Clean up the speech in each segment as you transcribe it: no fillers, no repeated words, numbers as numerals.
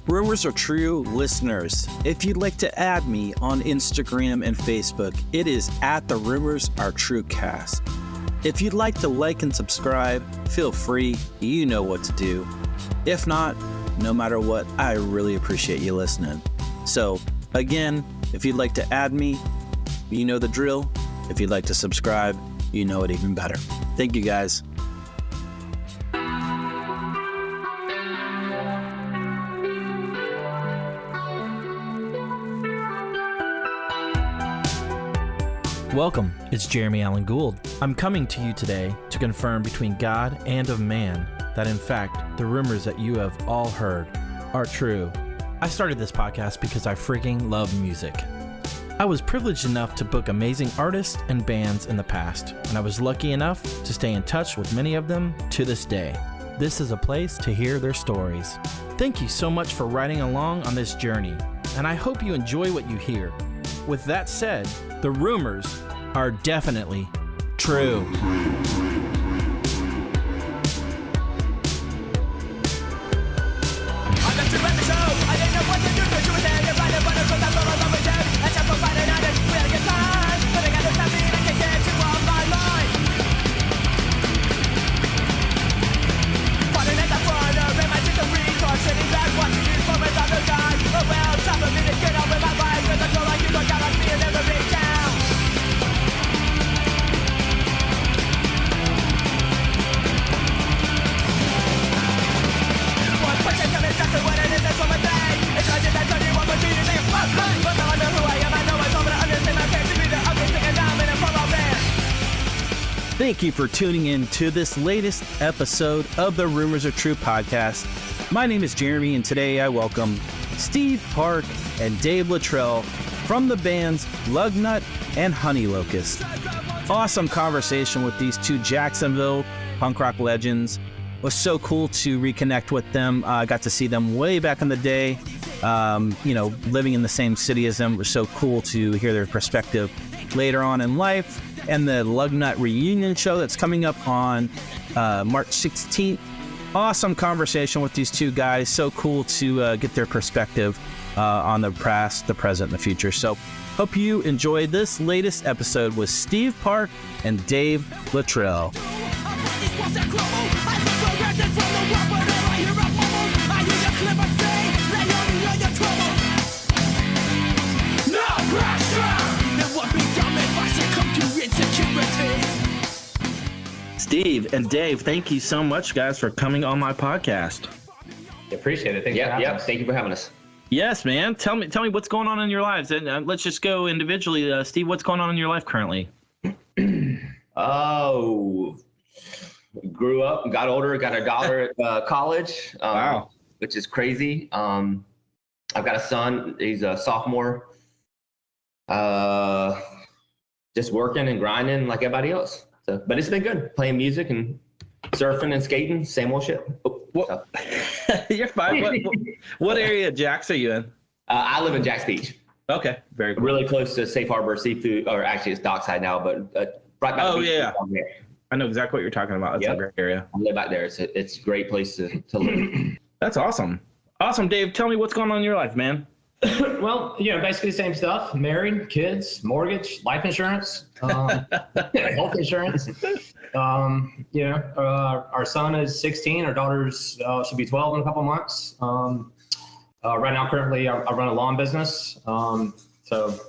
Rumors Are True listeners, if you'd like to add me on Instagram and Facebook, it is at the Rumors Are True cast. If you'd like to like and subscribe, feel free, you know what to do. If not, no matter what, I really appreciate you listening. So, again, if you'd like to add me, you know the drill. If you'd like to subscribe, you know it even better. Thank you, guys. Welcome, it's Jeremy Allen Gould. I'm coming to you today to confirm between God and of man that in fact, the rumors that you have all heard are true. I started this podcast because I freaking love music. I was privileged enough to book amazing artists and bands in the past, and I was lucky enough to stay in touch with many of them to this day. This is a place to hear their stories. Thank you so much for riding along on this journey, and I hope you enjoy what you hear. With that said, the rumors are definitely true. Thank you for tuning in to this latest episode of the Rumors Are True podcast. My name is Jeremy, and today I welcome Steve Park and Dave Luttrell from the bands Lugnut and Honeylocust. Awesome conversation with these two Jacksonville punk rock legends. It was so cool to reconnect with them. I got to see them way back in the day. Living in the same city as them, it was so cool to hear their perspective later on in life. And the Lugnut reunion show that's coming up on March 16th. Awesome conversation with these two guys. So cool to get their perspective on the past, the present, and the future. So hope you enjoy this latest episode with Steve Park and Dave Luttrell. Steve and Dave, thank you so much, guys, for coming on my podcast. Appreciate it. Thank you for having us. Yes, man. Tell me what's going on in your lives, and let's just go individually. Steve, what's going on in your life currently? Oh, grew up, got older, got a daughter at college. Wow, which is crazy. I've got a son. He's a sophomore. Just working and grinding like everybody else. So, but it's been good playing music and surfing and skating. Same old shit. You're fine. What area of Jax are you in? I live in Jax Beach. Okay, very cool. Really close to Safe Harbor Seafood, or actually it's Dockside now, but right by the beach. Yeah. I know exactly what you're talking about. It's a great area. I live back there. It's a great place to live. That's awesome. Awesome, Dave. Tell me what's going on in your life, man. Well, basically the same stuff. Married, kids, mortgage, life insurance, health insurance. Our son is 16. Our daughter's should be 12 in a couple months. Right now, currently, I run a lawn business. So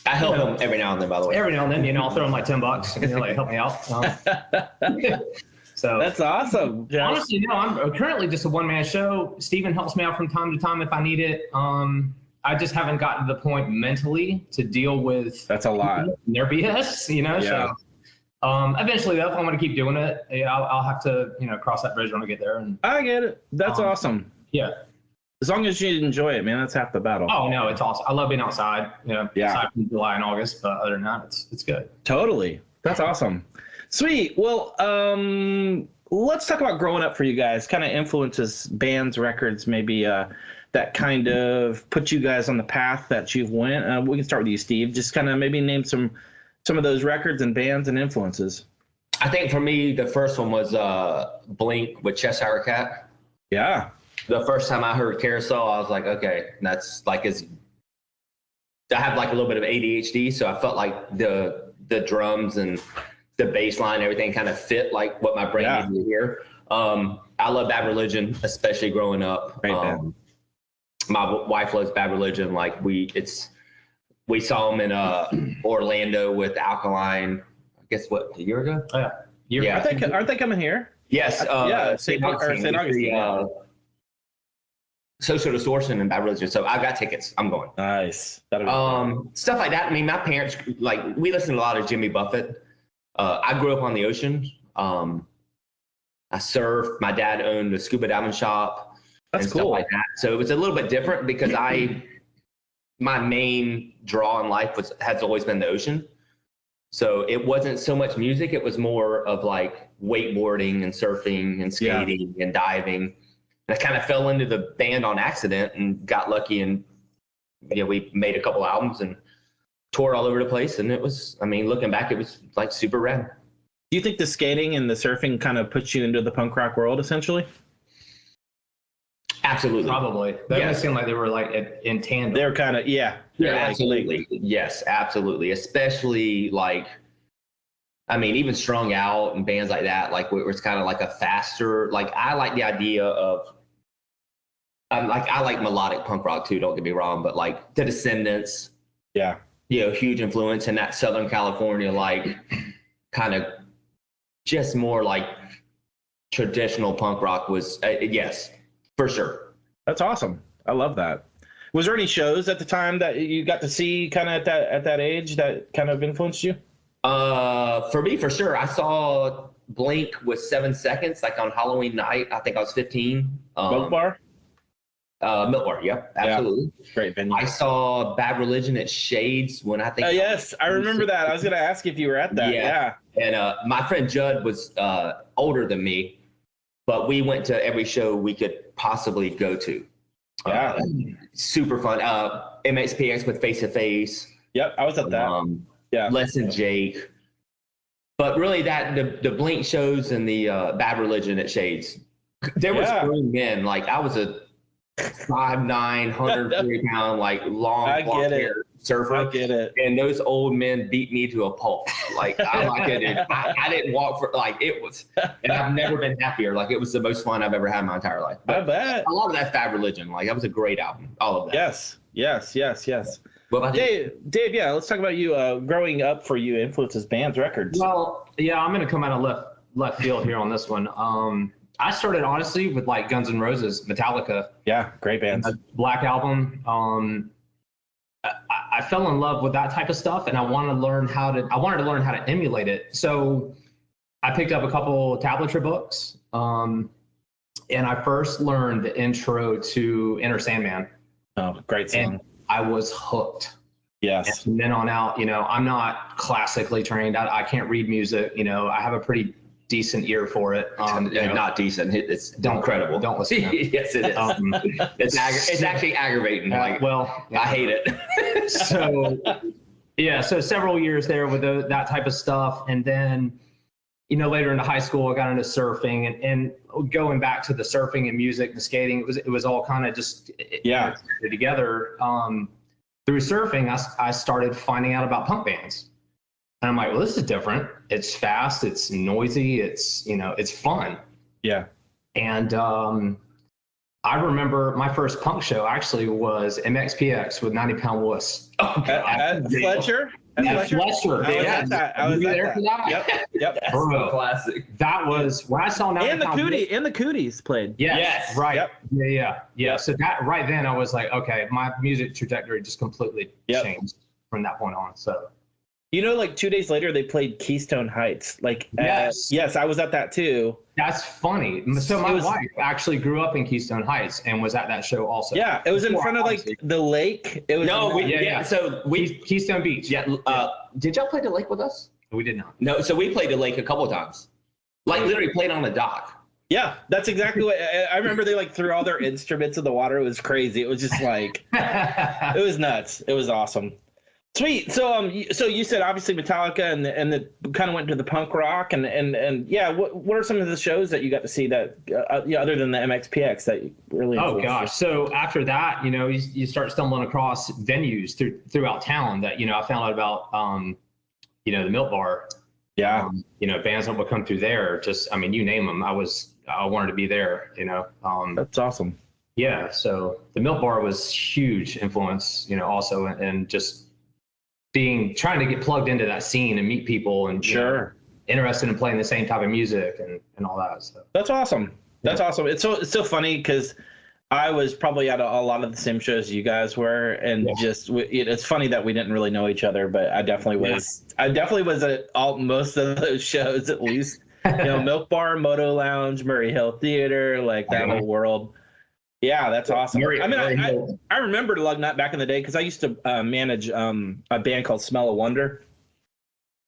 I help him every now and then, by the way. Every now and then, I'll throw him like $10, help me out. So that's awesome. Honestly, no, I'm currently just a one-man show. Steven helps me out from time to time if I need it. I just haven't gotten to the point mentally to deal with that's a lot. Their BS, So eventually, though, if I'm going to keep doing it, I'll have to, cross that bridge when I get there. And I get it. That's awesome. Yeah. As long as you enjoy it, man, that's half the battle. Oh no, it's awesome. I love being outside. Aside from July and August, but other than that, it's good. Totally. That's awesome. Sweet. Well, let's talk about growing up for you guys. Kind of influences, bands, records, maybe that kind of put you guys on the path that you've went. We can start with you, Steve. Just kind of maybe name some of those records and bands and influences. I think for me, the first one was Blink with Cheshire Cat. Yeah. the first time I heard Carousel, I was like, okay, that's like I have like a little bit of ADHD, so I felt like the drums and the bass line, everything kind of fit like what my brain needed to hear. I love Bad Religion, especially growing up. My wife loves Bad Religion. Like we saw them in Orlando with Alkaline. I guess what, a year ago? Oh, yeah. Aren't they coming here? Yes. St. Augustine. Social Distortion and Bad Religion. So I got tickets. I'm going. Nice. Stuff like that. I mean, my parents, like, we listened to a lot of Jimmy Buffett. I grew up on the ocean. I surfed. My dad owned a scuba diving shop. That's and cool. Stuff like that. So it was a little bit different because my main draw in life has always been the ocean. So it wasn't so much music. It was more of like wakeboarding and surfing and skating and diving. And I kind of fell into the band on accident and got lucky. And we made a couple albums and toured all over the place. And it was, I mean, looking back, it was like super rad. Do you think the skating and the surfing kind of puts you into the punk rock world, essentially? Absolutely. Probably. That made it seem like they were like in tandem. They're kind of, Yeah, absolutely. Yes, absolutely. Especially like, I mean, even Strung Out and bands like that, like where it's kind of like a faster, like I like the idea of, I like melodic punk rock too, don't get me wrong, but like The Descendants. Yeah. Huge influence in that Southern California, like kind of just more like traditional punk rock was, yes, for sure. That's awesome. I love that. Was there any shows at the time that you got to see kind of at that age that kind of influenced you? For me, for sure. I saw Blink with 7 Seconds, like on Halloween night. I think I was 15. Milk Bar? Milk Bar, yep, absolutely. Yeah. Great venue. I saw Bad Religion at Shades when I think. Yes, I remember that. I was going to ask if you were at that. Yeah. And my friend Judd was older than me, but we went to every show we could possibly go to. Yeah. Super fun. MXPX with Face to Face. Yep, I was at that. Less Than Jake. But really the Blink shows and the Bad Religion at Shades, there was grown men. Like I was a 5'9", 140 pound, like long hair surfer. I get it. And those old men beat me to a pulp. Like I didn't walk for like it was, and I've never been happier. Like it was the most fun I've ever had in my entire life. But I bet. A lot of that's Bad Religion. Like that was a great album. All of that. Yes. What about Dave, yeah, let's talk about you growing up for you, influences, bands, records. Well, yeah, I'm going to come out of left field here on this one. I started honestly with like Guns N' Roses, Metallica. Yeah, great bands. Black Album. I fell in love with that type of stuff, and I wanted to learn how to emulate it. So I picked up a couple tablature books, and I first learned the intro to Enter Sandman. Oh, great song. And I was hooked. Yes. And then on out, I'm not classically trained. I can't read music. I have a pretty decent ear for it. Not decent. It's incredible. Don't listen. Yes, it is. It's actually aggravating. I hate it. So several years there with that type of stuff, and then later into high school, I got into surfing, and going back to the surfing and music and skating, it was all kind of just together. Through surfing, I started finding out about punk bands. And I'm like, well, this is different. It's fast. It's noisy. It's, it's fun. Yeah. And I remember my first punk show actually was MXPX with 90 Pound Wuss. At Fletcher? Fletcher. I was there for that. Yep. Bro, classic. That was when I saw 90 And the Cooties played. Yes. Right. Yep. Yeah. So that right then I was like, okay, my music trajectory just completely changed from that point on. So. Like 2 days later, they played Keystone Heights. Yes, I was at that too. That's funny. So my wife actually grew up in Keystone Heights and was at that show also. Yeah, it was in front of the lake. It was So Keystone Beach. Yeah. Did y'all play the lake with us? We did not. No. So we played the lake a couple of times. Like literally played on the dock. Yeah, that's exactly what I remember. They threw all their instruments in the water. It was crazy. It was just like it was nuts. It was awesome. Sweet. So you said obviously Metallica and the kind of went to the punk rock and yeah. What are some of the shows that you got to see that other than the MXPX that really? Oh influenced gosh. you? So after that, you start stumbling across venues throughout town that, I found out about, the Milk Bar. Yeah. Bands that would come through there. Just, you name them. I wanted to be there, That's awesome. Yeah. So the Milk Bar was huge influence, also, and just trying to get plugged into that scene and meet people and sure interested in playing the same type of music and all that. So that's awesome. That's awesome. It's so funny because I was probably at a lot of the same shows you guys were, and it's funny that we didn't really know each other, but I definitely was. I definitely was at most of those shows, at least. Milk Bar, Moto Lounge, Murray Hill Theater, like that whole world. Yeah, that's awesome. I remember Lugnut back in the day because I used to manage a band called Smell of Wonder,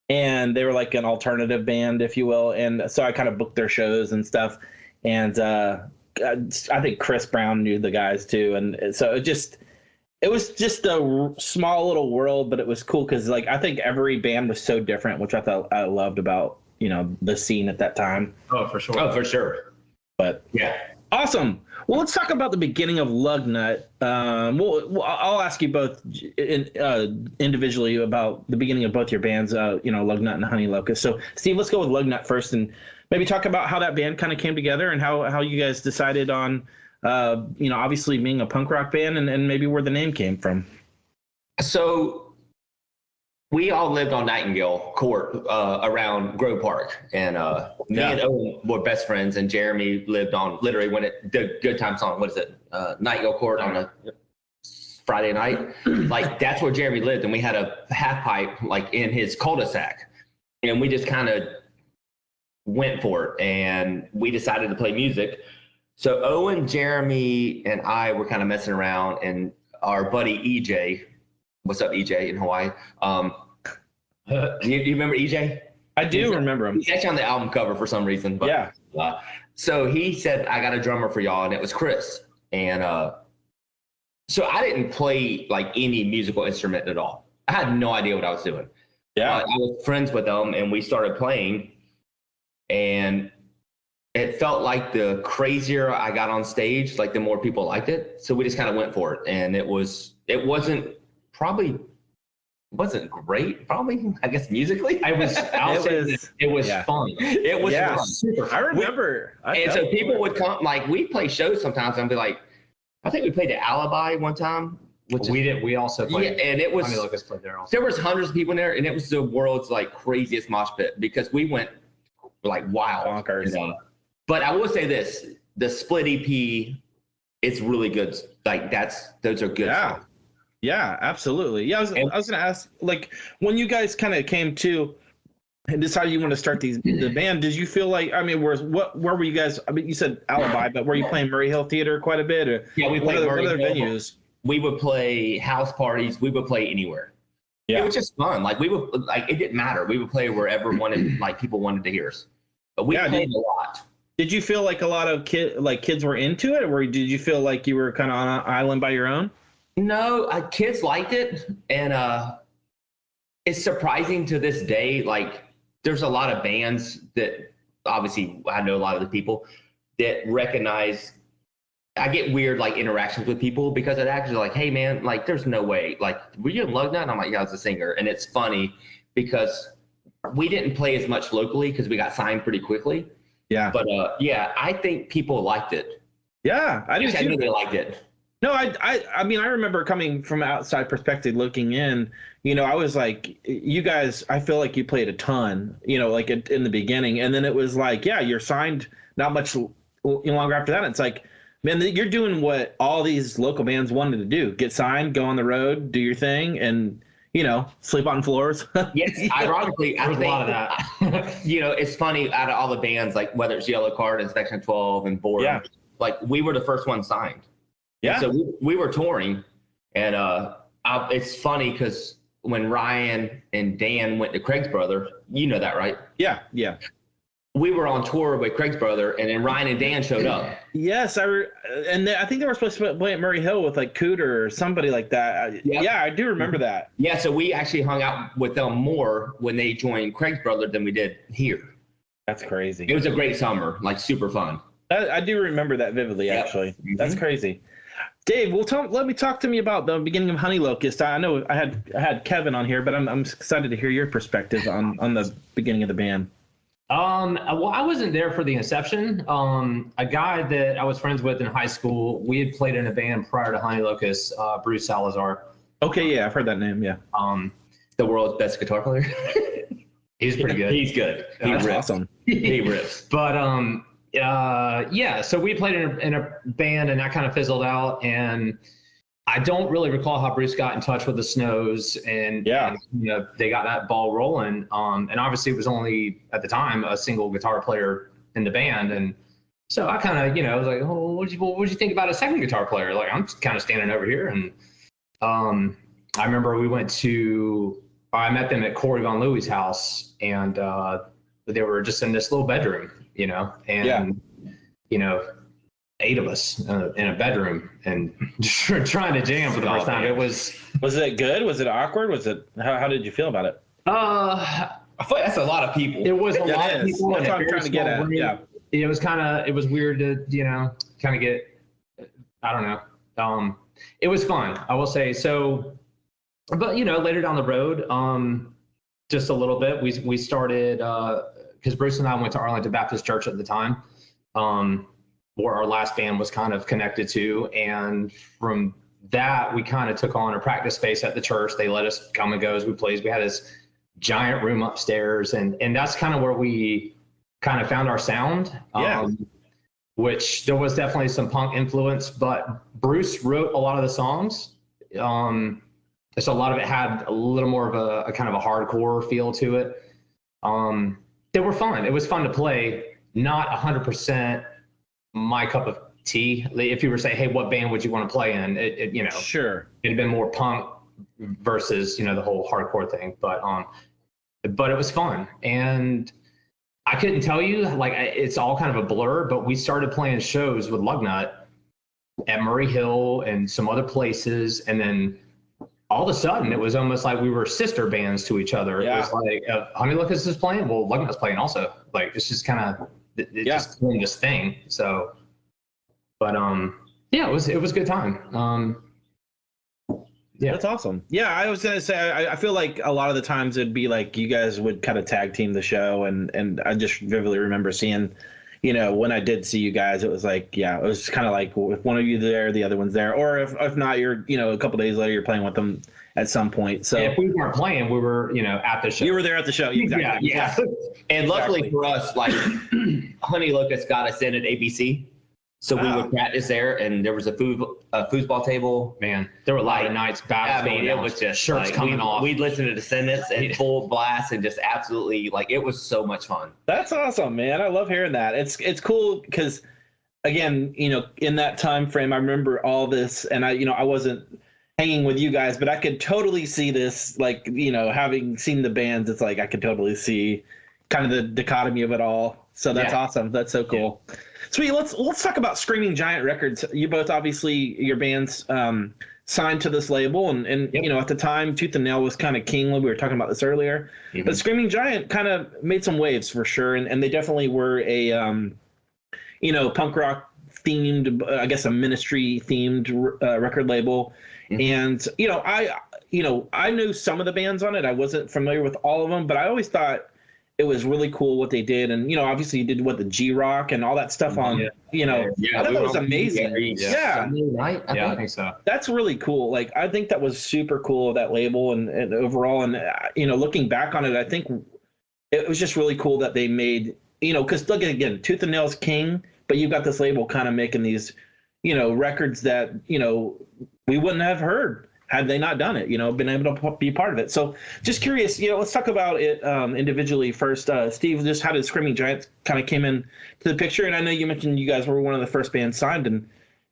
and they were like an alternative band, if you will. And so I kind of booked their shows and stuff. And I think Chris Brown knew the guys too, and so it was just a small little world, but it was cool because like I think every band was so different, which I thought I loved about the scene at that time. Oh, for sure. But yeah, awesome. Well, let's talk about the beginning of Lugnut. I'll ask you both individually about the beginning of both your bands, Lugnut and Honeylocust. So, Steve, let's go with Lugnut first and maybe talk about how that band kind of came together and how you guys decided on, obviously being a punk rock band and maybe where the name came from. So we all lived on Nightingale Court around Grove Park, and me and Owen were best friends, and Jeremy lived on literally the Good Time song. What is it? Nightingale Court on a Friday night. Like that's where Jeremy lived, and we had a half pipe like in his cul-de-sac, and we just kind of went for it, and we decided to play music. So Owen, Jeremy, and I were kind of messing around, and our buddy EJ, what's up EJ in Hawaii? You remember EJ? I do remember him. He's actually on the album cover for some reason. But, yeah. So he said, I got a drummer for y'all, and it was Chris. And so I didn't play like any musical instrument at all. I had no idea what I was doing. Yeah. I was friends with them, and we started playing. And it felt like the crazier I got on stage, like the more people liked it. So we just kind of went for it. And it wasn't great, probably, I guess, musically. It was fun. It was fun. Super fun. I remember. So people would come, like, we play shows sometimes, and be like, I think we played the Alibi one time. We also played. Yeah, and it was, Honeylocust played there also. There was hundreds of people in there, and it was the world's, like, craziest mosh pit, because we went, like, wild. Bonkers. But I will say this, the split EP, it's really good. Like, those are good songs. Yeah, absolutely. Yeah, I was going to ask, like, when you guys kind of came to and decided you want to start the band, did you feel like, where were you guys? You said Alibi, but were you playing Murray Hill Theater quite a bit? Or yeah, we played what other venues? We would play house parties. We would play anywhere. Yeah. It was just fun. Like, it didn't matter. We would play wherever people wanted to hear us. But we played a lot. Did you feel like a lot of kids were into it, or did you feel like you were kind of on an island by your own? No, kids liked it, and it's surprising to this day. Like, there's a lot of bands that, obviously, I know a lot of the people that recognize. I get weird like interactions with people because it actually like, hey man, like there's no way. Like, were you in Lugnut? And I'm like, yeah, I was a singer, and it's funny because we didn't play as much locally because we got signed pretty quickly. Yeah. But I think people liked it. Yeah, I do too. I knew they liked it. No, I mean, I remember coming from outside perspective looking in, I was like, you guys, I feel like you played a ton, like in the beginning. And then it was like, yeah, you're signed not much longer after that. It's like, man, you're doing what all these local bands wanted to do. Get signed, go on the road, do your thing, and, sleep on floors. Yes, ironically, I think a lot of that. It's funny, out of all the bands, like whether it's Yellow Card, Inspection 12, and Boredom, like we were the first one signed. Yeah. So we were touring, and it's funny because when Ryan and Dan went to Craig's brother, you know that, right? Yeah, yeah. we were on tour with Craig's brother, and then Ryan and Dan showed up. Yes, I think they were supposed to play at Murray Hill with like Cooter or somebody like that. Yep. Yeah, I do remember that. Yeah, so we actually hung out with them more when they joined Craig's brother than we did here. That's crazy. It was a great summer, like super fun. I do remember that vividly, actually. Mm-hmm. That's crazy. Dave, let me talk to me about the beginning of Honeylocust. I know I had Kevin on here, but I'm excited to hear your perspective on the beginning of the band. Well, I wasn't there for the inception. A guy that I was friends with in high school, we had played in a band prior to Honeylocust, Bruce Salazar. Okay, yeah, I've heard that name, yeah. The world's best guitar player. He's pretty good. He's good. That's awesome. He rips. But yeah, so we played in a band, and that kind of fizzled out. And I don't really recall how Bruce got in touch with the Snows, and they got that ball rolling. And obviously, it was only at the time a single guitar player in the band, and so I kind of was like, oh, what'd you think about a second guitar player? Like, I'm kind of standing over here, and I remember I met them at Corey Von Louie's house, and they were just in this little bedroom, and 8 of us in a bedroom and trying to jam for the first time. Was it good? Was it awkward? How did you feel about it? I feel like that's a lot of people. It was a lot of people. That's what I'm trying to get at. Yeah. It was weird to, kind of get, I don't know. It was fun, I will say. So, but, later down the road, just a little bit, we started, because Bruce and I went to Arlington Baptist Church at the time, where our last band was kind of connected to. And from that, we kind of took on a practice space at the church. They let us come and go as we pleased. We had this giant room upstairs, and that's kind of where we kind of found our sound. Which there was definitely some punk influence, but Bruce wrote a lot of the songs. So a lot of it had a little more of a kind of a hardcore feel to it. They were fun. It was fun to play. Not 100% my cup of tea. If you were saying, hey, what band would you want to play in? Sure. It'd been more punk versus, the whole hardcore thing. But it was fun. And I couldn't tell you, like, it's all kind of a blur, but we started playing shows with Lugnut at Murray Hill and some other places. And then all of a sudden, it was almost like we were sister bands to each other. Yeah. It was like, Honeylocust is playing, well, Lugnut's playing also. Like, it's just kind of, just doing this thing. So, but it was a good time. That's awesome. Yeah, I was gonna say I feel like a lot of the times it'd be like you guys would kind of tag team the show, and I just vividly remember seeing, when I did see you guys, it was like, it was kind of like if one of you there, the other one's there, or if not, you're a couple days later you're playing with them at some point. So if we weren't playing, we were at the show. You were there at the show, exactly. Yeah. And luckily for us, like Honeylocust got us in at ABC. So we would practice there, and there was a foosball table. Man, there were a lot of nights. It was just shirts coming off. We'd listen to Descendants in full blast, and just absolutely it was so much fun. That's awesome, man. I love hearing that. It's cool because, again, in that time frame, I remember all this, and I wasn't hanging with you guys, but I could totally see this. Like having seen the bands, it's like I could totally see kind of the dichotomy of it all. So that's awesome. That's so cool. Yeah. Sweet. Let's talk about Screaming Giant Records. You both, obviously, your bands signed to this label, and at the time, Tooth and Nail was kind of king. We were talking about this earlier, but Screaming Giant kind of made some waves for sure, and they definitely were a punk rock themed, I guess a ministry themed record label. And I knew some of the bands on it. I wasn't familiar with all of them, but I always thought it was really cool what they did. And, obviously you did the G-Rock and all that stuff on, I thought that was amazing. Yeah. Right? I think so. That's really cool. Like, I think that was super cool of that label and overall. And, looking back on it, I think it was just really cool that they made, because look, again, Tooth and Nail's king, but you've got this label kind of making these, records that, we wouldn't have heard had they not done it, been able to be part of it. So just curious, let's talk about it individually first. Steve, just how did Screaming Giants kind of came in to the picture? And I know you mentioned you guys were one of the first bands signed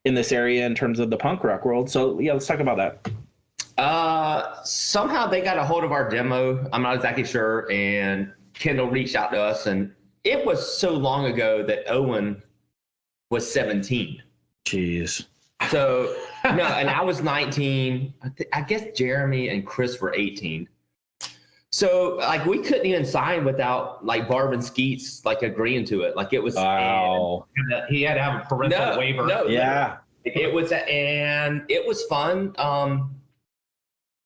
in this area in terms of the punk rock world. So let's talk about that. Somehow they got a hold of our demo. I'm not exactly sure. And Kendall reached out to us, and it was so long ago that Owen was 17. Jeez. So, no, and I was 19. I guess Jeremy and Chris were 18. So, like, we couldn't even sign without, like, Barb and Skeets, like, agreeing to it. Like, it was... Wow. He had to have a parental waiver. No, yeah. It was fun.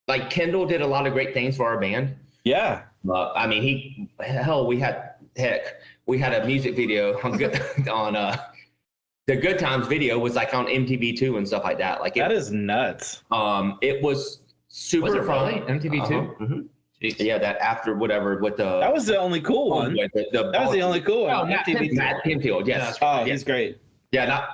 Like, Kendall did a lot of great things for our band. Yeah. I mean, we had a music video on the Good Times video was like on MTV2 and stuff like that. Like that is nuts. It was super was it fun. really? MTV2? Mm-hmm. Yeah, that after whatever with the. That was the only cool one. That was the only cool one. MTV2. Matt Pinfield, yes. Oh, he's great. Yeah,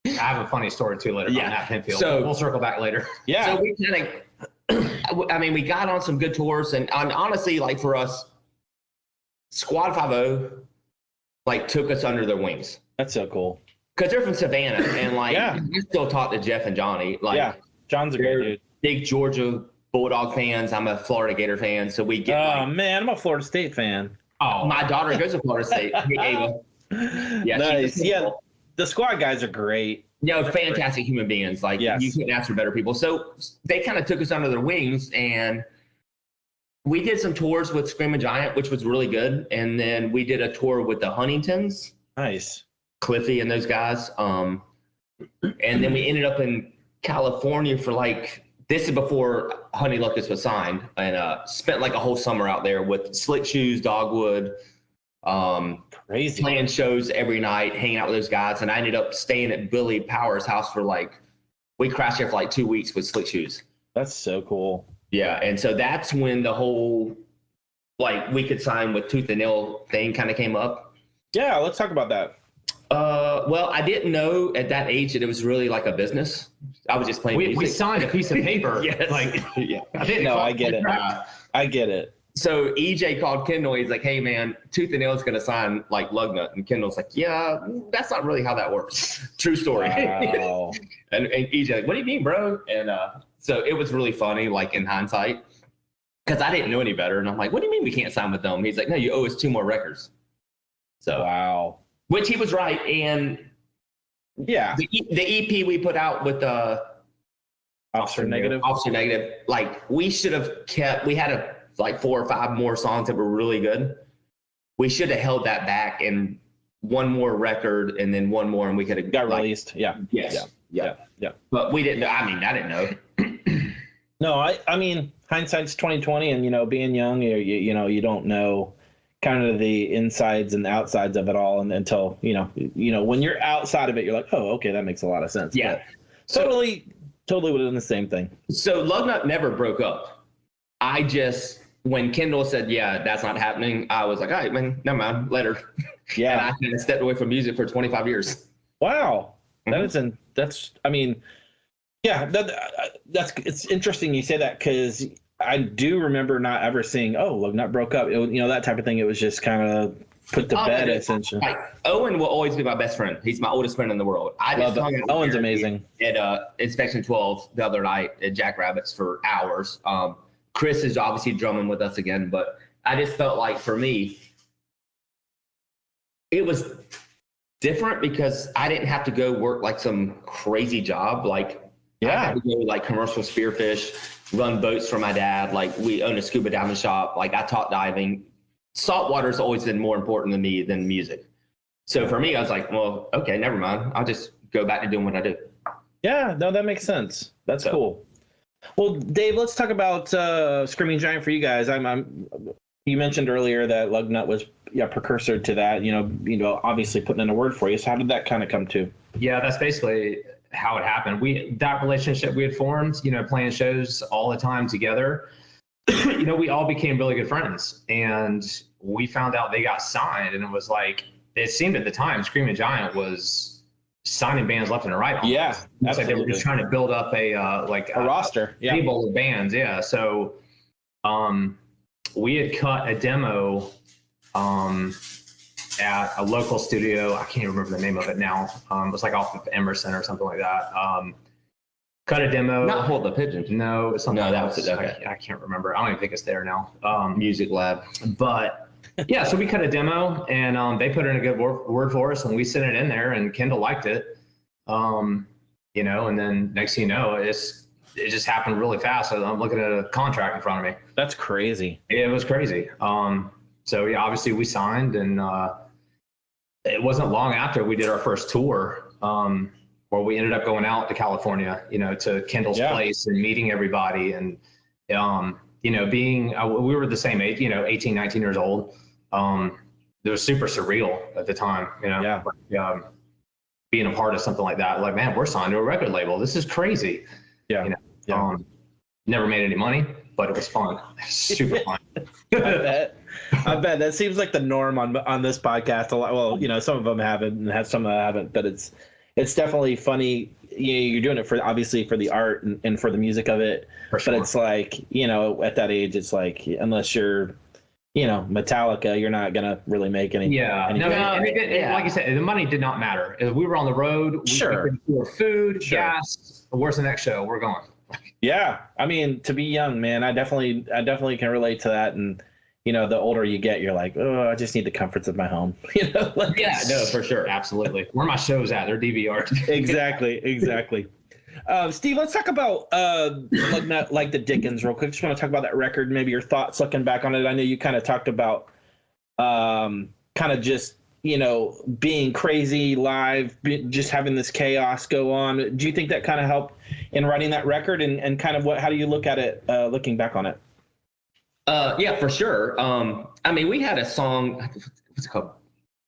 I have a funny story too later on Matt Pinfield. So we'll circle back later. Yeah. So we kind of, I mean, we got on some good tours, and honestly, like for us, Squad 50 like took us under their wings. That's so cool. Because they're from Savannah, and like Yeah. we still talk to Jeff and Johnny. Like, yeah, John's a great dude. Big Georgia Bulldog fans. I'm a Florida Gator fan, so we get. Oh man, I'm a Florida State fan. Oh, my daughter goes to Florida State. Ava. Yeah, nice. Yeah, the squad guys are great. You know, fantastic human beings. Like, you couldn't ask for better people. So they kind of took us under their wings, and we did some tours with Screaming Giant, which was really good. And then we did a tour with the Huntingtons. Nice. Cliffy and those guys. And then we ended up in California for like, this is before Honeylocust was signed, and spent like a whole summer out there with Slick Shoes, Dogwood, crazy, playing shows every night, hanging out with those guys. And I ended up staying at Billy Power's house for like, we crashed there for like 2 weeks with Slick Shoes. That's so cool. Yeah. And so that's when the whole, like, we could sign with Tooth and Nail thing kind of came up. Yeah, let's talk about that. Well, I didn't know at that age that it was really like a business. I was just playing music. We signed a piece of paper. Yes. Like, yeah. I get it. I get it. So EJ called Kendall. He's like, "Hey man, Tooth and Nail is going to sign like Lugnut," and Kendall's like, "Yeah, that's not really how that works." True story. Wow. and EJ like, "What do you mean, bro?" And so it was really funny, like in hindsight, because I didn't know any better. And I'm like, "What do you mean we can't sign with them?" He's like, "No, you owe us 2 more records." So wow. Which he was right. And yeah, the EP we put out with Officer Negative, like we should have kept. We had like 4 or 5 more songs that were really good. We should have held that back and 1 more record and then 1 more, and we could have got released. Yeah. Yes. Yeah. But we didn't know. I mean, I didn't know. No, I mean, hindsight's 20/20, and being young, you don't know kind of the insides and the outsides of it all, and until when you're outside of it, you're like, oh, okay, that makes a lot of sense. Yeah. But totally would have done the same thing. So Lugnut never broke up. I just, when Kendall said, yeah, that's not happening, I was like, all right, man, never mind, later. Yeah. And I kind of stepped away from music for 25 years. Wow. That's it's interesting you say that, because I do remember not ever seeing, oh, Lugnut broke up. That type of thing. It was just kind of put to bed, essentially. Like, Owen will always be my best friend. He's my oldest friend in the world. I just hung out Owen's amazing. At Inspection 12 the other night at Jackrabbits for hours. Chris is obviously drumming with us again, but I just felt like for me, it was different because I didn't have to go work like some crazy job. Like, I had to go like commercial spearfish, run boats for my dad. Like, we own a scuba diving shop. Like, I taught diving. Saltwater's always been more important to me than music. So for me, I was like, well, okay, never mind. I'll just go back to doing what I do. Yeah, no, that makes sense. That's cool. Well, Dave, let's talk about Screaming Giant for you guys. You mentioned earlier that Lugnut was precursor to that, obviously putting in a word for you. So how did that kind of come to? Yeah, that's basically how it happened. That relationship we had formed, playing shows all the time together, we all became really good friends, and we found out they got signed, and it was like, it seemed at the time Screaming Giant was signing bands left and right. Almost. Yeah. It's like they were just trying to build up a roster. Yeah. Table of bands. Yeah. So, we had cut a demo, at a local studio. I can't remember the name of it now. It was like off of Emerson or something like that. Cut a demo. Not Hold the Pigeon. No, it's something No, that else. was it. Okay. I can't remember. I don't even think it's there now. Music Lab. But yeah, so we cut a demo, and they put in a good word for us, and we sent it in there, and Kendall liked it. You know, and then next thing you know, it just happened really fast. So I'm looking at a contract in front of me. That's crazy. It was crazy. So yeah, obviously we signed, and it wasn't long after we did our first tour, where we ended up going out to California, you know, to Kendall's place and meeting everybody. And, you know, we were the same age, you know, 18, 19 years old. It was super surreal at the time, you know. Yeah. Like, being a part of something like that, like, man, we're signed to a record label. This is crazy. Yeah. You know, never made any money, but it was fun. Super fun. I bet that seems like the norm on this podcast a lot. Well, you know, some of them haven't, and some of them haven't, but it's definitely funny. You're doing it for, obviously, for the art and for the music of it. For sure. But it's like, you know, at that age, it's like, unless you're, you know, Metallica, you're not gonna really make any. Yeah. Any Like I said, the money did not matter. We were on the road. We could afford food, gas. Where's the next show? We're going. Yeah, I mean, to be young, man, I definitely can relate to that. And you know, the older you get, you're like, oh, I just need the comforts of my home. You know, like, Yeah, no, for sure. Absolutely. Where are my shows at? They're DVR. Exactly. Steve, let's talk about Lugnut Like the Dickens real quick. Just want to talk about that record, maybe your thoughts looking back on it. I know you kind of talked about kind of just, you know, being crazy live, just having this chaos go on. Do you think that kind of helped in writing that record, and kind of how do you look at it looking back on it? Yeah, for sure. I mean, we had a song, what's it called?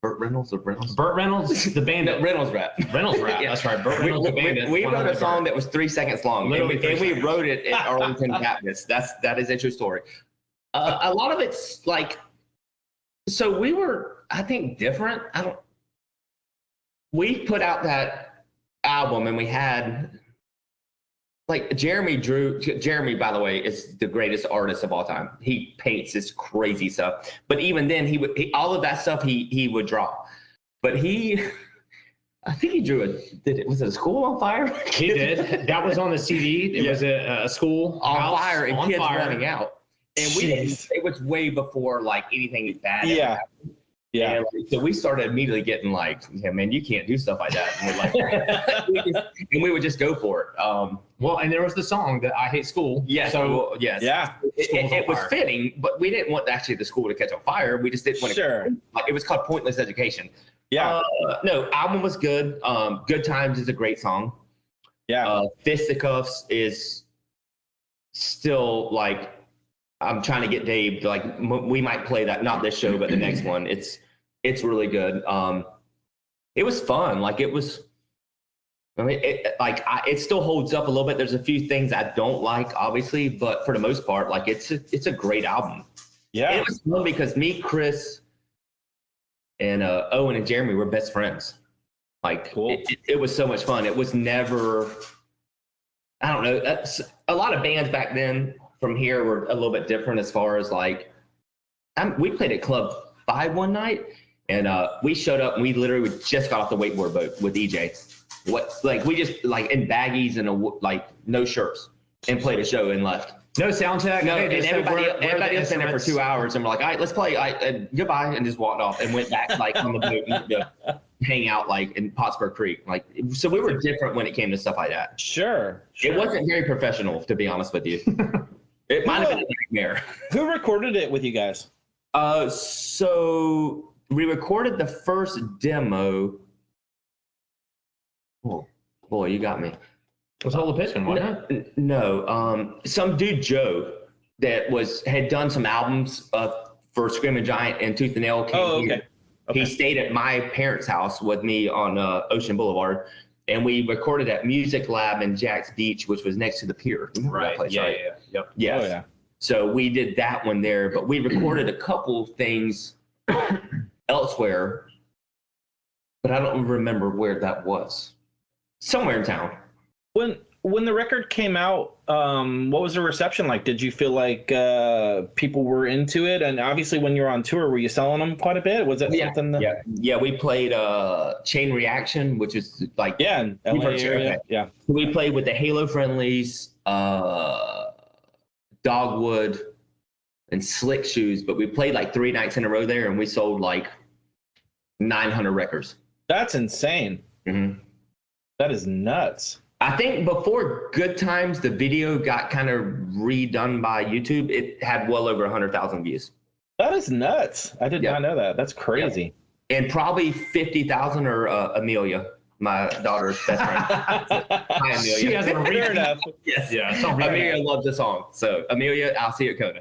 Burt Reynolds or Reynolds? Burt Reynolds, the band. Reynolds Rap. Reynolds Rap. Yeah. That's right. Burt Reynolds, the band. We wrote a song that was 3 seconds long, and we wrote it at Arlington Baptist. That is a true story. A lot of it's like, so we were, I think, different. We put out that album, and we had, like, Jeremy, by the way, is the greatest artist of all time. He paints this crazy stuff. But even then, all of that stuff he would draw. But I think he drew was it a school on fire? He did. That was on the CD. It was a school on fire and kids fire. running out. And it was way before, like, anything bad. Yeah. Yeah. And so we started immediately getting like, yeah, man, you can't do stuff like that. And we're like, we would just go for it. Well, and there was the song that I Hate School. Yeah. So yes. Yeah. It was fitting, but we didn't want actually the school to catch on fire. We just didn't want to. Like, it was called Pointless Education. Yeah. No, album was good. Good Times is a great song. Yeah. Fisticuffs is still, like, I'm trying to get Dave, like, we might play that, not this show, but the next one. It's really good. It was fun. Like, it was, I mean, it still holds up a little bit. There's a few things I don't like, obviously, but for the most part, like, it's a great album. Yeah. And it was fun because me, Chris, and Owen and Jeremy were best friends. Like, cool. It was so much fun. It was never, I don't know, a lot of bands back then from here were a little bit different as far as, like, we played at Club 5 one night, and we showed up, and we literally just got off the wakeboard boat with EJ. We just, like, in baggies and like no shirts, and played a show and left. No sound check. No, and everybody else been there for 2 hours, and we're like, all right, let's play. Goodbye, and just walked off and went back, like, on the boat to hang out, like, in Pottsburg Creek. Like, so we were different when it came to stuff like that. Sure. It wasn't very professional, to be honest with you. It might have been a nightmare. Who recorded it with you guys? So we recorded the first demo. Oh, boy, you got me. It was Hold the Pigeon, wasn't it? No, some dude, Joe, that had done some albums for Screaming Giant and Tooth and Nail. Okay. He stayed at my parents' house with me on Ocean Boulevard. And we recorded at Music Lab in Jack's Beach, which was next to the pier. Right. Place, yeah. right? Yep. Yes. Oh, yeah. So we did that one there, but we recorded a couple things elsewhere, but I don't remember where that was. Somewhere in town. When when the record came out, what was the reception like? Did you feel like people were into it? And obviously, when you were on tour, were you selling them quite a bit? Was that something? That... Yeah. We played Chain Reaction, which is like in LA area. Yeah. We played with the Halo Friendlies, Dogwood, and Slick Shoes. But we played like 3 nights in a row there, and we sold like 900 records. That's insane. Mm-hmm. That is nuts. I think before Good Times, the video got kind of redone by YouTube. It had well over 100,000 views. That is nuts. I did not know that. That's crazy. And probably 50,000 are Amelia, my daughter's best friend. Hi, Amelia. She has a fair enough. Yes. Yeah. Amelia loves the song. So Amelia, I'll see you at Kona.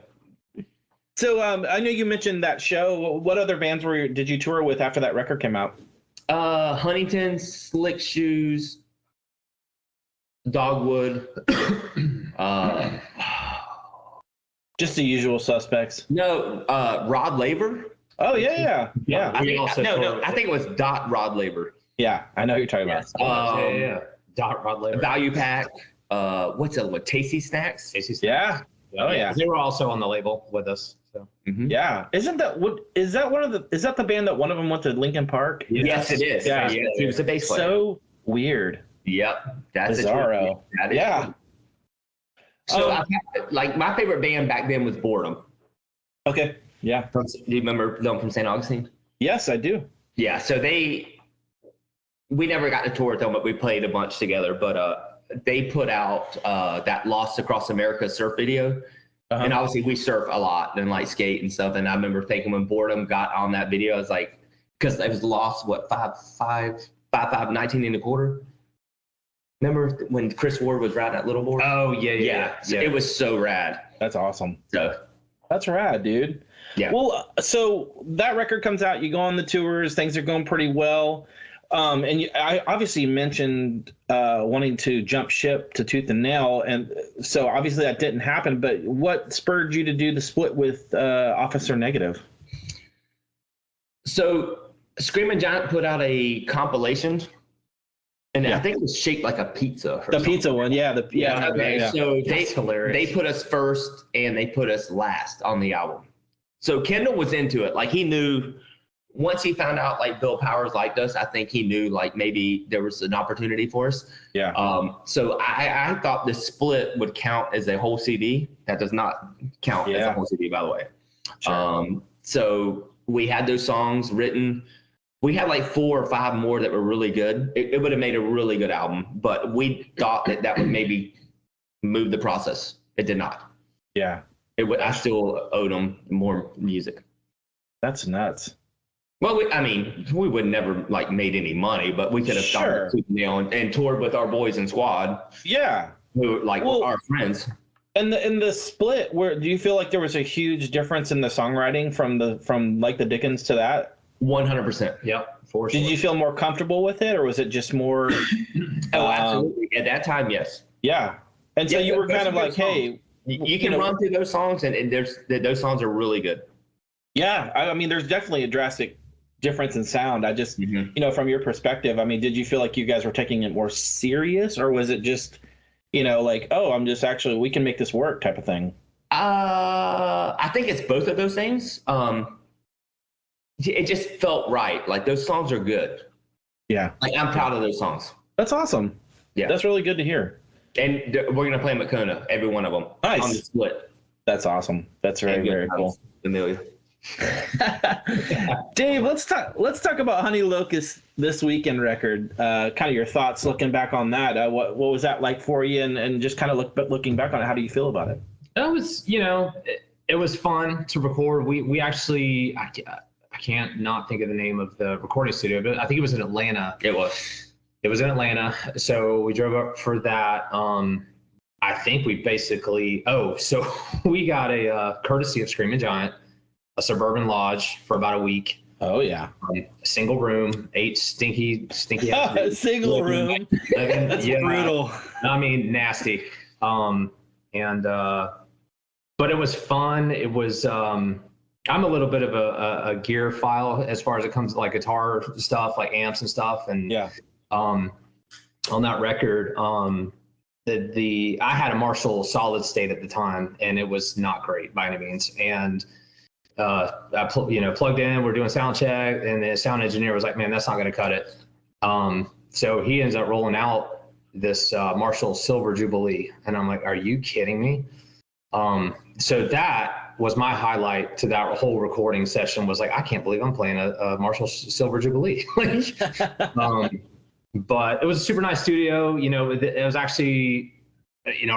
So I know you mentioned that show. What other bands did you tour with after that record came out? Huntington, Slick Shoes, Dogwood. Just the usual suspects. No, Rod Laver. Oh yeah. I think it was Rod Laver. Yeah, I know who you're talking about. Rod Laver. Value Pack. What's the other one? Tasty Snacks. Yeah. Oh yeah. They were also on the label with us. So. Mm-hmm. Yeah. Is that the band that one of them went to Linkin Park? Yes, it is. Yeah. He was a bass player. So weird. Yep. That's bizarro. Yeah. So my favorite band back then was Boredom. Okay. Yeah. Do you remember them from St. Augustine? Yes, I do. Yeah. So we never got to tour with them, but we played a bunch together. But they put out that Lost Across America surf video. Uh-huh. And obviously we surf a lot and like skate and stuff. And I remember thinking when Boredom got on that video, I was like, because it was Lost, 5'5", 19 and a quarter. Remember when Chris Ward was riding that little board? Oh, yeah. So it was so rad. That's awesome. So that's rad, dude. Yeah. Well, so that record comes out, you go on the tours, things are going pretty well. And I obviously mentioned wanting to jump ship to Tooth and Nail. And so obviously that didn't happen. But what spurred you to do the split with Officer Negative? So Screaming Giant put out a compilation. And I think it was shaped like a pizza. The pizza one, yeah. Okay, so they put us first and they put us last on the album. So Kendall was into it. Like he knew once he found out like Bill Powers liked us, I think he knew like maybe there was an opportunity for us. Yeah. So I thought the split would count as a whole CD. That does not count as a whole CD, by the way. Sure. So we had those songs written. We had like 4 or 5 more that were really good. It would have made a really good album, but we thought that would maybe move the process. It did not. Yeah. I still owed them more music. That's nuts. Well, we would never like made any money, but we could have started and toured with our boys in Squad. Yeah. Who were our friends. And the split, where do you feel like there was a huge difference in the songwriting from like the Dickens to that? 100%. Yep. For sure. Did you feel more comfortable with it, or was it just more? Absolutely. At that time, yes. Yeah. And so you were kind of like, hey, you can run through those songs, and those songs are really good. Yeah. I mean, there's definitely a drastic difference in sound. I just, from your perspective, I mean, did you feel like you guys were taking it more serious, or was it just, like, oh, we can make this work type of thing? I think it's both of those things. It just felt right. Like those songs are good. Yeah. Like I'm proud of those songs. That's awesome. Yeah. That's really good to hear. And we're going to play them at Kona, every one of them. Nice. On the split. That's awesome. That's very, very cool. Amelia. Dave, let's talk about Honeylocust this weekend record. Kind of your thoughts looking back on that. What was that like for you, and just kind of looking back on it, how do you feel about it? It was, it was fun to record. We actually, I can't not think of the name of the recording studio, but I think it was in Atlanta. It was in Atlanta. So we drove up for that. I think we basically, so we got a courtesy of Screaming Giant, a suburban lodge for about a week. Oh yeah. A single room, 8 stinky. Single room. That's brutal. I mean, nasty. But it was fun. It was, I'm a little bit of a gear file as far as it comes to like guitar stuff, like amps and stuff. And on that record, I had a Marshall solid state at the time, and it was not great by any means. And I plugged in, we're doing sound check, and the sound engineer was like, man, that's not going to cut it. So he ends up rolling out this Marshall Silver Jubilee. And I'm like, are you kidding me? So that was my highlight to that whole recording session, was like, I can't believe I'm playing a Marshall Silver Jubilee. But it was a super nice studio. It was actually,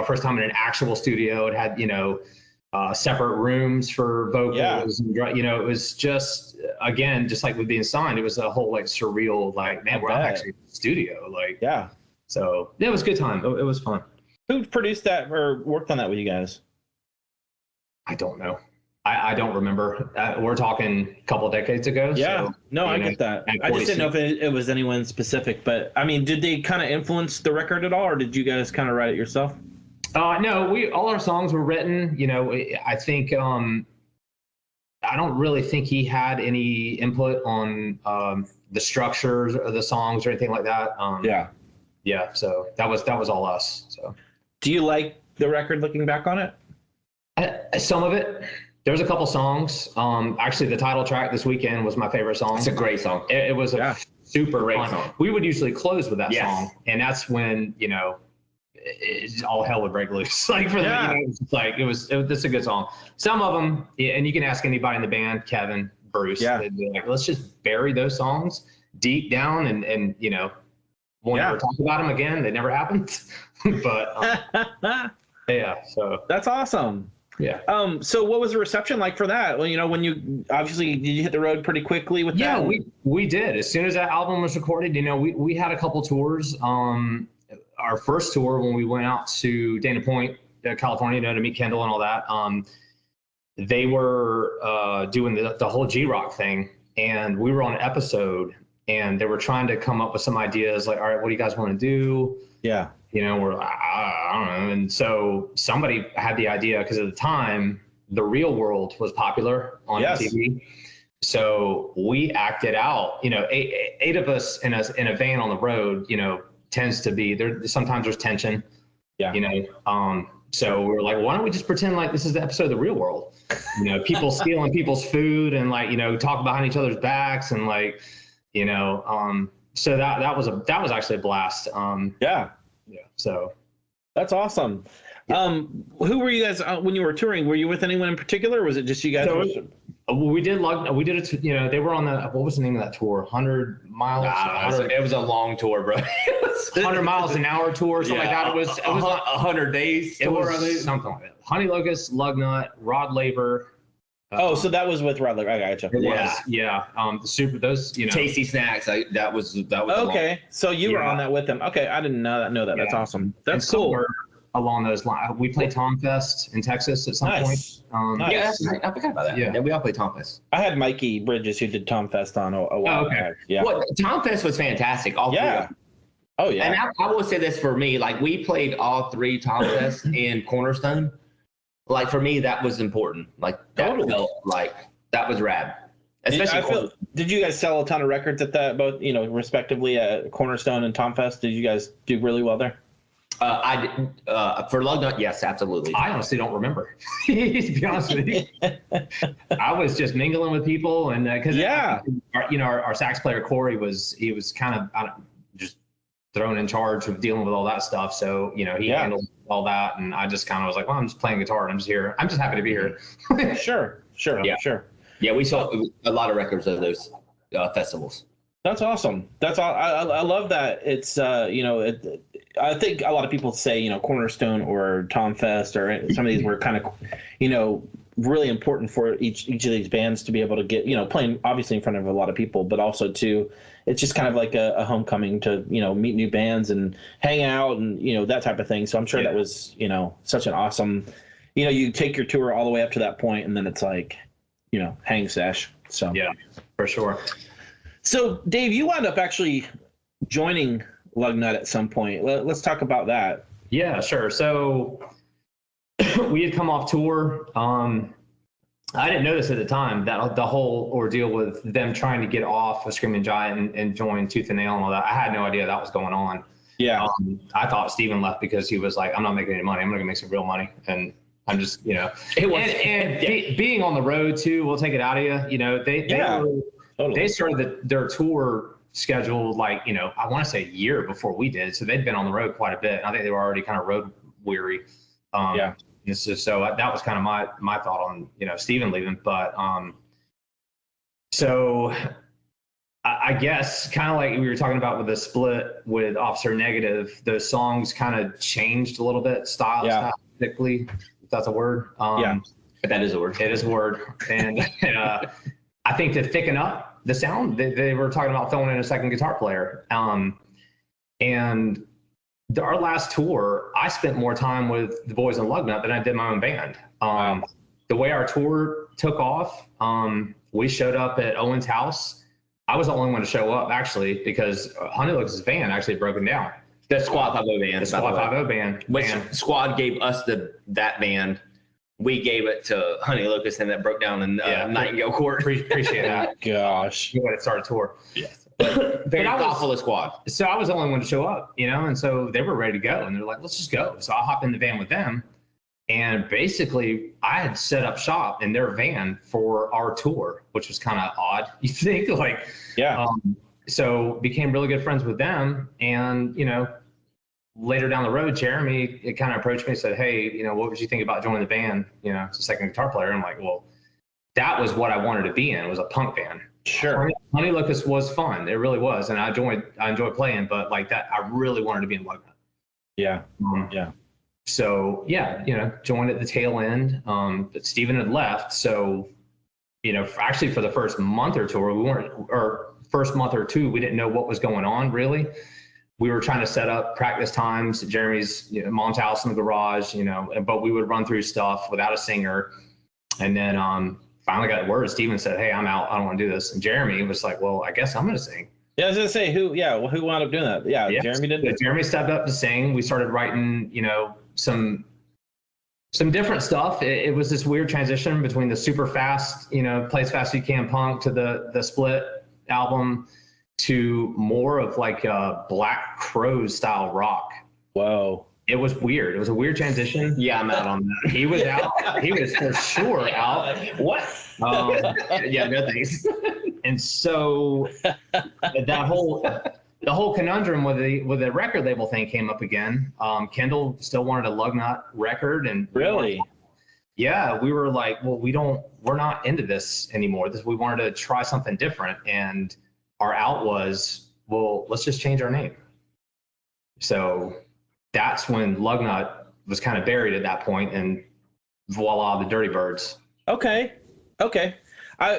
first time in an actual studio. It had, separate rooms for vocals. Yeah. And, it was just, again, just like with being signed, it was a whole like surreal, like, man, we're actually in the studio. Like, yeah. So yeah, it was a good time. It was fun. Who produced that or worked on that with you guys? I don't know. I don't remember. We're talking a couple of decades ago. Yeah. So, no, I get that. I just didn't know if it was anyone specific, but I mean, did they kind of influence the record at all, or did you guys kind of write it yourself? No, all our songs were written. I think I don't really think he had any input on the structures of the songs or anything like that. Yeah. So that was all us. So, do you like the record looking back on it? Some of it. There was a couple songs. Actually, the title track, This Weekend, was my favorite song. It's a great song. It was a super great song. We would usually close with that song, and that's when all hell would break loose. Like for it's a good song. Some of them, and you can ask anybody in the band, Kevin, Bruce, they'd be like, let's just bury those songs deep down, and won't ever talk about them again. They never happened. But yeah, so that's awesome. Yeah. So what was the reception like for that? Well, when you obviously, did you hit the road pretty quickly with that? Yeah, we did. As soon as that album was recorded, we had a couple tours. Our first tour, when we went out to Dana Point, California, to meet Kendall and all that, they were doing the whole G-Rock thing, and we were on an episode, and they were trying to come up with some ideas, like, all right, what do you guys want to do? Yeah. We're like, I don't know. And so somebody had the idea, because at the time, The Real World was popular on TV. So we acted out, eight of us in a van on the road, tends to be there. Sometimes there's tension, so we were like, why don't we just pretend like this is the episode of The Real World? People stealing people's food and talk behind each other's backs and so that was actually a blast. So that's awesome. Who were you guys when you were touring? Were you with anyone in particular, or was it just you guys? We did it. They were on what was the name of that tour? 100 miles. It was a long tour, bro. It was 100 miles an hour tour, something like that. It was 100 days. It was something like that. Honeylocust, Lugnut, Rod Laver. So that was with Rod Laver. I gotcha. Those Tasty Snacks. That was okay. So you were on that with them. Okay, I didn't know that. That's awesome. That's cool. Along those lines, we played Tom Fest in Texas at some point. Nice. I forgot about that. Yeah, we all played Tom Fest. I had Mikey Bridges who did Tom Fest on a while back. Yeah. Well, Tom Fest was fantastic. All three of them. Oh yeah. And I will say this for me, we played all three Tom Fest in Cornerstone. For me, that was important. That was rad. Especially did you guys sell a ton of records at that, both respectively at Cornerstone and Tom Fest? Did you guys do really well there? I did, for Lugnut, yes, absolutely. I honestly don't remember. To be honest with you, I was just mingling with people, and because our sax player Corey was kind of just thrown in charge of dealing with all that stuff. So he handled all that, and I just kind of was like, well, I'm just playing guitar, and I'm just here. I'm just happy to be here. Sure. Yeah, we saw a lot of records of those festivals. That's awesome. That's all. I love that. It's I think a lot of people say Cornerstone or Tom Fest or some of these were kind of really important for each of these bands to be able to get playing obviously in front of a lot of people, but also to it's just kind of like a homecoming to meet new bands and hang out and that type of thing. So I'm sure that was such an awesome you take your tour all the way up to that point and then it's like hang sesh. So yeah, for sure. So Dave, you wound up actually joining Lugnut at some point. Let's talk about that. Yeah, sure. So we had come off tour. I didn't know this at the time, that the whole ordeal with them trying to get off of Screaming Giant and join Tooth and Nail and all that. I had no idea that was going on. Yeah. I thought Steven left because he was like, I'm not making any money. I'm going to make some real money. And I'm just, It was, being on the road too, we'll take it out of you. They started their tour schedule, like, I want to say a year before we did. So they'd been on the road quite a bit. And I think they were already kind of road weary. So that was kind of my thought on, Steven leaving. But so I guess kind of like we were talking about with the split with Officer Negative, those songs kind of changed a little bit stylistically, if that's a word. But that is a word. It is a word. And I think to thicken up the sound, they were talking about throwing in a second guitar player. And our last tour, I spent more time with the boys in Lugnut than I did my own band. The way our tour took off, we showed up at Owen's house. I was the only one to show up, actually, because Honeylocust's van actually had broken down. The Squad 50 band. The Squad 50 band. Which Squad gave us that band. We gave it to Honeylocust, and that broke down in Nightingale Court. Appreciate that. Gosh. You had to start a tour. Yes. Very thoughtful of Squad. So I was the only one to show up, and so they were ready to go, and they're like, let's just go. So I hopped in the van with them, and basically I had set up shop in their van for our tour, which was kind of odd, you think, like, so became really good friends with them. And, later down the road, Jeremy, it kind of approached me and said, hey, what would you think about joining the band? It's a second guitar player. I'm like, well, that was what I wanted to be in. It was a punk band. Sure. Honeylocust was fun. It really was. And I enjoyed playing, but like that, I really wanted to be in Lugnut. Yeah. So joined at the tail end. But Steven had left. So, actually for the first month or two, first month or two, we didn't know what was going on really. We were trying to set up practice times at Jeremy's mom's house in the garage, but we would run through stuff without a singer. And then finally got word. Steven said, hey, I'm out. I don't want to do this. And Jeremy was like, well, I guess I'm going to sing. Yeah, I was going to say, who wound up doing that? Yeah. Jeremy did. So Jeremy stepped up to sing. We started writing, some different stuff. It was this weird transition between the super fast, play as fast as you can punk to the Split album to more of like a Black Crowes style rock. Whoa. It was weird. It was a weird transition. Yeah, I'm out on that. He was out. He was for sure out. What? No thanks. And so the whole conundrum with the record label thing came up again. Kendall still wanted a Lugnut record, and really, we were like, well, we're not into this anymore. We wanted to try something different, and our out was, well, let's just change our name. So that's when Lugnut was kind of buried at that point, and voila, the Dirtybirds. Okay.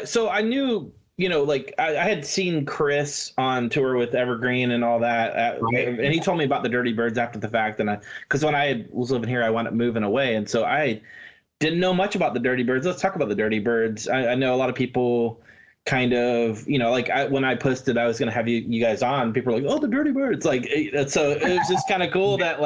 So I knew, I had seen Chris on tour with Evergreen and all that, and he told me about the Dirtybirds after the fact, and because when I was living here, I wound up moving away, and so I didn't know much about the Dirtybirds. Let's talk about the Dirtybirds. I know a lot of people kind of, when I posted I was going to have you guys on, people were like, oh, the Dirtybirds. So it was just kind of cool that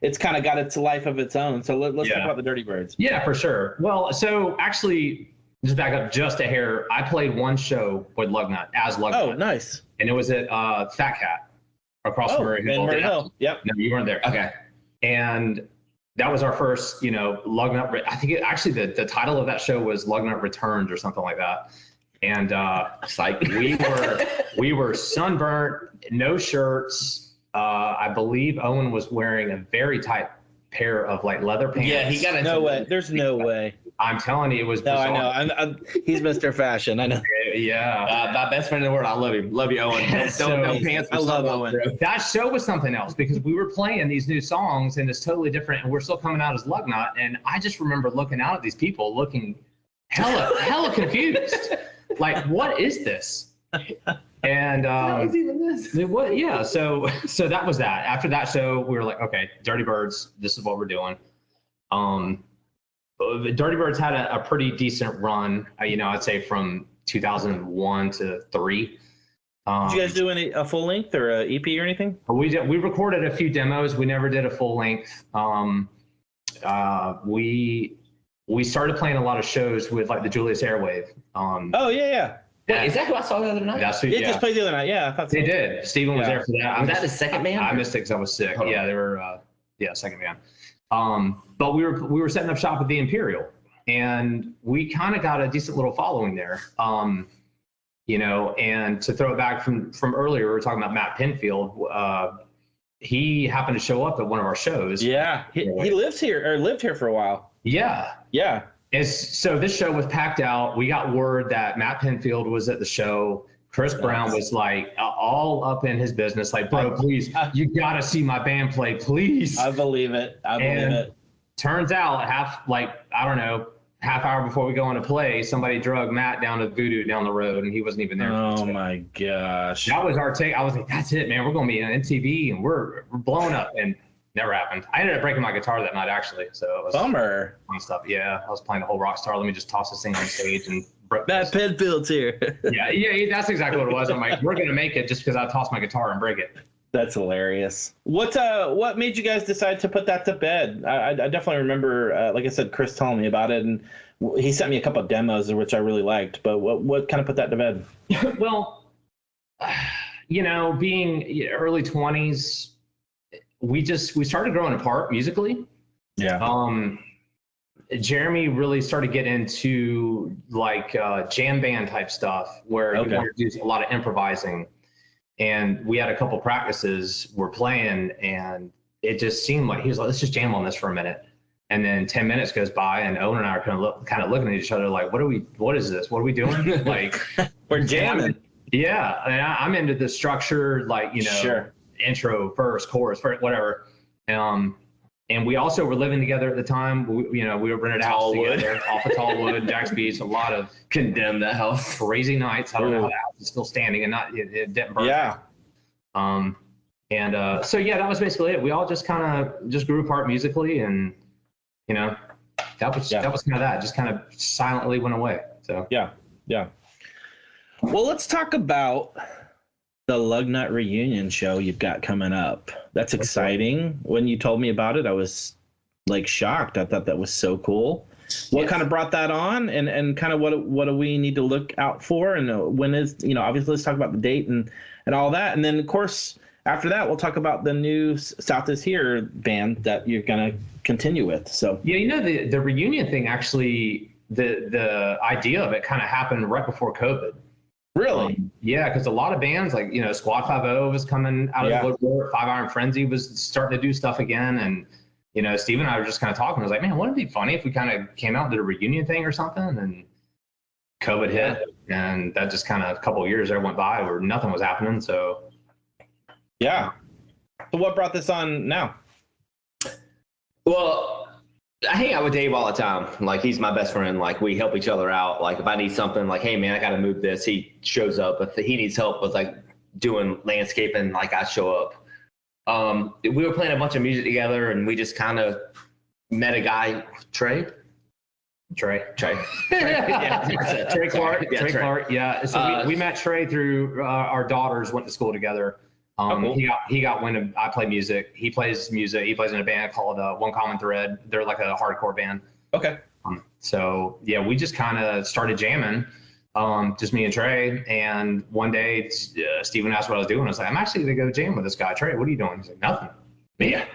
it's kind of got its life of its own. So let's talk about the Dirtybirds. Yeah, for sure. Well, so actually, just back up just a hair, I played one show with Lugnut as Lugnut. Oh, nice. And it was at Fat Cat across Murray Hill. Murray Hill. Yep. No, you weren't there. Okay. And that was our first, Lugnut. I think the title of that show was Lugnut Returns or something like that. And it's like we were sunburnt, no shirts. I believe Owen was wearing a very tight pair of like leather pants. Yeah, he got no way. There's no way. I'm telling you, it was. No, bizarre. I know. He's Mr. Fashion. I know. Yeah. My best friend in the world. I love him. Love you, Owen. No pants. I love Owen. That show was something else because we were playing these new songs and it's totally different, and we're still coming out as Lugnut. And I just remember looking out at these people, looking hella confused. Like, what is this? And what is even this? What? Yeah. So that was that. After that show, we were like, okay, Dirtybirds, this is what we're doing. Dirtybirds had a pretty decent run. I'd say from 2001 to 3. Did you guys do a full length or a EP or anything? We did. We recorded a few demos. We never did a full length. We started playing a lot of shows with like the Julius Airwave. Wait, is that who I saw the other night? That's who, It just played the other night. Yeah, I thought so. they did. Steven was there for that. Was that the second band? I missed it because I was sick. Oh. Yeah, they were. Second band. But we were setting up shop at the Imperial, and we kind of got a decent little following there. And to throw it back from earlier, we were talking about Matt Penfield. He happened to show up at one of our shows. Yeah, he lived here for a while. Yeah. Yeah. So this show was packed out. We got word that Matt Penfield was at the show. Chris Brown was like all up in his business, like, bro, please, you got to see my band play, please. I believe it. Turns out half hour before we go on to play, somebody drug Matt down to Voodoo down the road, and he wasn't even there. Oh my gosh. That was our take. I was like, that's it, man. We're going to be on MTV, and we're blowing up. And never happened. I ended up breaking my guitar that night, actually. So it was bummer. Fun stuff. Yeah, I was playing the whole rock star. Let me just toss this thing on stage and broke. Matt Penfield's here. yeah, that's exactly what it was. I'm like, we're gonna make it just because I tossed my guitar and break it. That's hilarious. What made you guys decide to put that to bed? I definitely remember, like I said, Chris telling me about it, and he sent me a couple of demos, which I really liked. But what kind of put that to bed? Well, being early 20s, we started growing apart musically. Yeah. Jeremy really started getting into like jam band type stuff where he wanted to do a lot of improvising. And we had a couple practices we're playing, and it just seemed like he was like, let's just jam on this for a minute. And then 10 minutes goes by, and Owen and I are kind of looking at each other like, what is this? What are we doing? Like, we're jamming. Yeah. And I'm into the structure, like, sure. Intro, verse, chorus, whatever. And we also were living together at the time. We were rented a house together off of Tallwood, Jack's Beach. A lot of condemned that house. Crazy nights. I don't know how the house is still standing and it didn't burn. Yeah. So that was basically it. We all just kind of just grew apart musically, and that was kind of that. Just kind of silently went away. So yeah. Well, let's talk about the Lugnut reunion show you've got coming up. That's exciting. When you told me about it, I was like shocked. I thought that was so cool. What kind of brought that on, and kind of what do we need to look out for, and when is, obviously let's talk about the date and all that. And then of course, after that, we'll talk about the new South is Here band that you're going to continue with. So the reunion thing, actually, the idea of it kind of happened right before COVID. Really? Because a lot of bands like, Squad 5-0 was coming out of the woodwork. 5 Iron Frenzy was starting to do stuff again. And, Steve and I were just kind of talking. I was like, man, wouldn't it be funny if we kind of came out and did a reunion thing or something? And COVID hit. And that just kind of a couple of years there went by where nothing was happening. So, yeah. So what brought this on now? Well, I hang out with Dave all the time. Like, he's my best friend. Like, we help each other out. Like, if I need something, like, hey man, I got to move this, he shows up. If he needs help with like doing landscaping, like, I show up. We were playing a bunch of music together, and we just kind of met a guy, Trey. Trey. Yeah. Trey Clark. Yeah, Trey Trey. Clark. Yeah. So we met Trey through our daughters went to school together. Cool. He got wind of I play music. He plays music. He plays in a band called One Common Thread. They're like a hardcore band. Okay. We just kind of started jamming, just me and Trey. And one day, Steven asked what I was doing. I was like, I'm actually going to go jam with this guy. Trey, what are you doing? He's like, nothing. Yeah.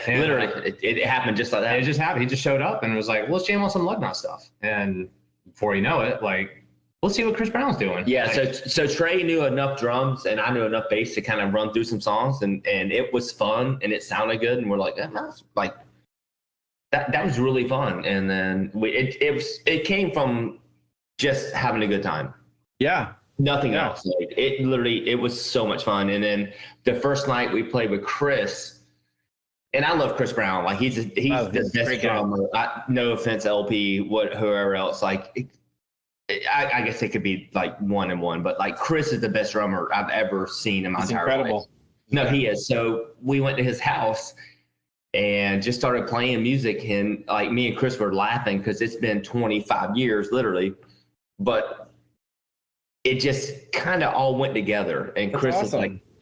Literally, it happened just like that. It just happened. He just showed up and was like, let's jam on some Lugnut stuff. And before you know it, like, let's see what Chris Brown's doing. Yeah, so Trey knew enough drums and I knew enough bass to kind of run through some songs, and it was fun and it sounded good, and we're like, that was really fun. And then it came from just having a good time. Yeah. Nothing else. Like, it was so much fun. And then the first night we played with Chris, and I love Chris Brown. Like, he's the best drummer. No offense, LP, whoever else. Like, I guess it could be like 1 and 1, but like Chris is the best drummer I've ever seen in my entire life. No, he is. So we went to his house and just started playing music, and like me and Chris were laughing because it's been 25 years literally, but it just kind of all went together. And Chris is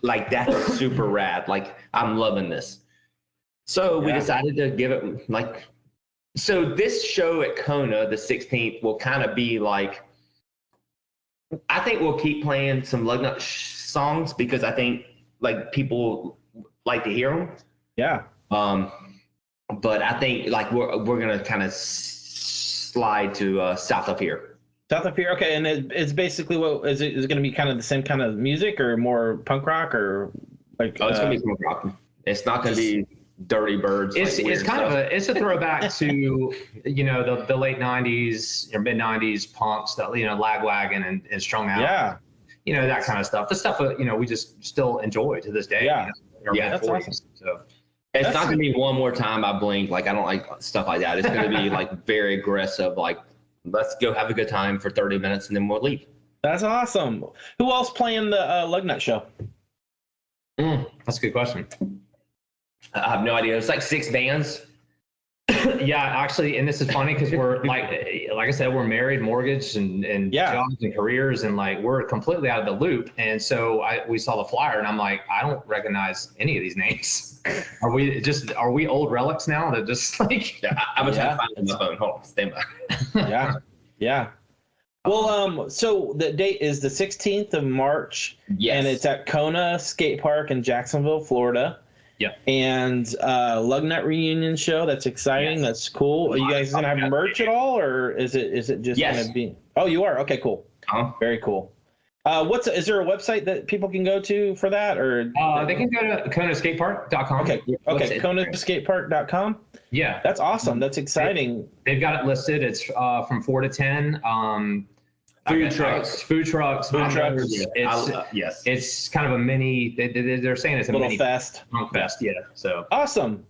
like that's super rad. Like, I'm loving this. So we decided to give it so this show at Kona, the 16th, will kind of be like I think we'll keep playing some Lugnut songs because I think like people like to hear them. Yeah. But I think like we're gonna kind of slide to South of Here. South of Here, okay, and it's basically what is it? Is it going to be kind of the same kind of music or more punk rock or like? Oh, it's gonna be punk rock. It's not gonna be Dirtybirds. It's kind of a throwback to the late '90s or mid '90s punk stuff. Lagwagon and Strung Out. Yeah. That kind of stuff. The stuff that we just still enjoy to this day. Yeah. That's awesome. So. It's not going to be one more time I blink. Like, I don't like stuff like that. It's going to be like very aggressive. Like, let's go have a good time for 30 minutes and then we'll leave. That's awesome. Who else playing the Lugnut show? That's a good question. I have no idea. It's like 6 bands. Yeah, actually, and this is funny because we're like I said, we're married, mortgaged, and jobs and careers, and like we're completely out of the loop. And so we saw the flyer, and I'm like, I don't recognize any of these names. Are we old relics now that just like? Yeah, I was trying to find my phone. Hold on, stand by. Yeah. Well, so the date is the 16th of March, and it's at Kona Skate Park in Jacksonville, Florida. Yeah. And Lugnut reunion show. That's exciting. Yes. That's cool. Are you guys gonna have merch at all, or is it just gonna be? Oh, you are. Okay, cool. Very cool. Is there a website that people can go to for that, or they can go to konaskatepark.com. Okay, konaskatepark.com. Yeah, that's awesome. That's exciting. They've got it listed. It's from 4 to 10. Food trucks. It's kind of a mini. They're saying it's a little mini fest. Punk fest. Yeah. So awesome.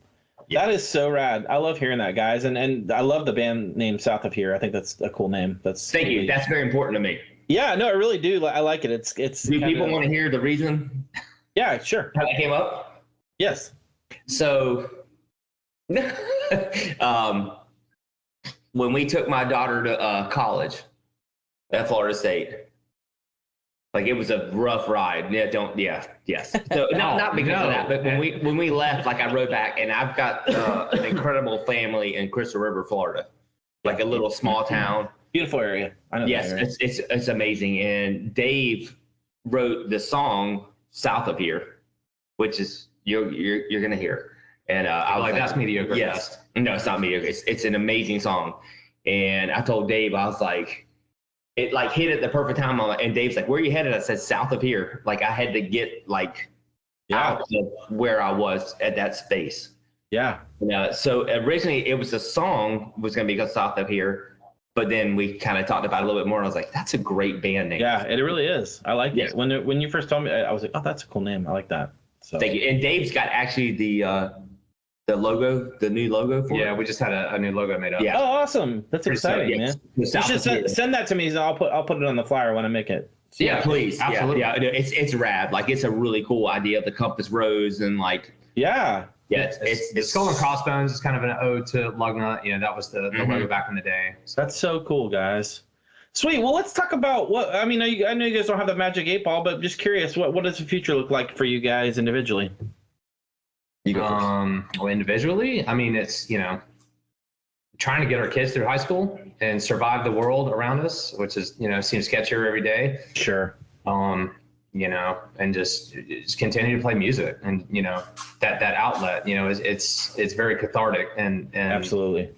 Yeah. That is so rad. I love hearing that, guys, and I love the band name South of Here. I think that's a cool name. Thank you. That's very important to me. Yeah, no, I really do. I like it. It's. Do people want to hear the reason? Yeah, sure. How that came up? Yes. So, when we took my daughter to college at Florida State, like it was a rough ride. Yes. So not because of that, but when we left, like I rode back, and I've got an incredible family in Crystal River, Florida, like a little small town. Beautiful area. I know. Yes, it's amazing. And Dave wrote the song "South of Here," which is you're gonna hear. And I was like, that's mediocre. Yes, no, it's not mediocre. It's an amazing song. And I told Dave, I was like, it like hit at the perfect time. And Dave's like, "Where are you headed?" I said, "South of Here." Like I had to get out of where I was at that space. Yeah. So originally it was a song was gonna be called "South of Here." But then we kind of talked about it a little bit more, and I was like, "That's a great band name." Yeah, it really is. I like it. When you first told me, I was like, "Oh, that's a cool name. I like that." So thank you. And Dave's got actually the logo, the new logo for it. Yeah, we just had a new logo made up. Yeah. Oh, awesome! That's exciting, man. You should send that to me. So I'll put it on the flyer when I make it. So, yeah, please. Absolutely. Yeah, it's rad. Like it's a really cool idea of the compass rose and like. Yeah. Yeah, it's Skull and Crossbones is kind of an ode to Lugnut. That was the logo back in the day. So. That's so cool, guys. Sweet. Well, let's talk about what I mean. I know you guys don't have the magic 8-ball, but I'm just curious, what does the future look like for you guys individually? You go first. Well, individually, I mean, it's trying to get our kids through high school and survive the world around us, which is seems sketchier every day. Sure. And just continue to play music, and that outlet, it's very cathartic, and absolutely.